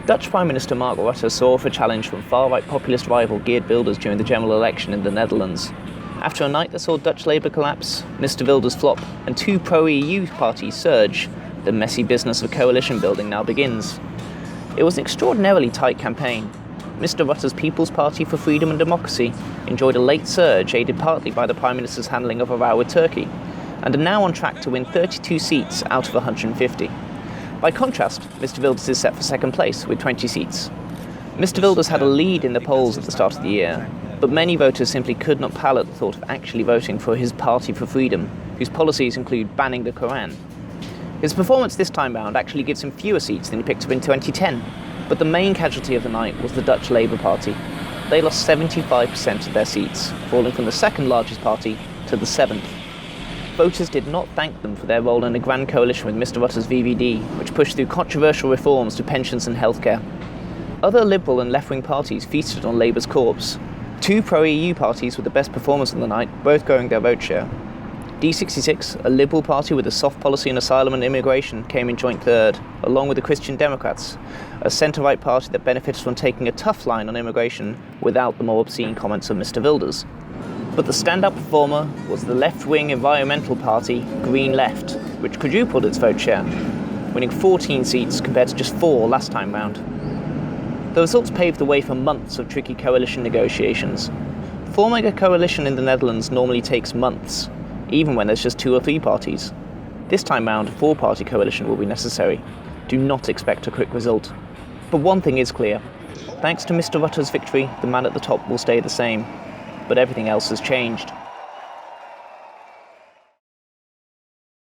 Dutch Prime Minister Mark Rutte saw off a challenge from far-right populist rival Geert Wilders during the general election in the Netherlands. After a night that saw Dutch Labour collapse, Mr Wilders flop, and two pro-EU parties surge, the messy business of coalition building now begins. It was an extraordinarily tight campaign. Mr Rutte's People's Party for Freedom and Democracy enjoyed a late surge, aided partly by the Prime Minister's handling of a row with Turkey, and are now on track to win 32 seats out of 150. By contrast, Mr Wilders is set for second place with 20 seats. Mr Wilders had a lead in the polls at the start of the year, but many voters simply could not palate the thought of actually voting for his Party for Freedom, whose policies include banning the Koran. His performance this time round actually gives him fewer seats than he picked up in 2010, but the main casualty of the night was the Dutch Labour Party. They lost 75% of their seats, falling from the second largest party to the seventh. Voters did not thank them for their role in a grand coalition with Mr Rutte's VVD, which pushed through controversial reforms to pensions and healthcare. Other liberal and left-wing parties feasted on Labour's corpse. Two pro-EU parties were the best performers of the night, both growing their vote share. D66, a liberal party with a soft policy on asylum and immigration, came in joint third, along with the Christian Democrats, a centre-right party that benefited from taking a tough line on immigration without the more obscene comments of Mr Wilders. But the standout performer was the left-wing environmental party, Green Left, which quadrupled its vote share, winning 14 seats compared to just 4 last time round. The results paved the way for months of tricky coalition negotiations. Forming a coalition in the Netherlands normally takes months, even when there's just 2 or 3 parties. This time round, a 4-party coalition will be necessary. Do not expect a quick result. But one thing is clear. Thanks to Mr Rutte's victory, the man at the top will stay the same. But everything else has changed.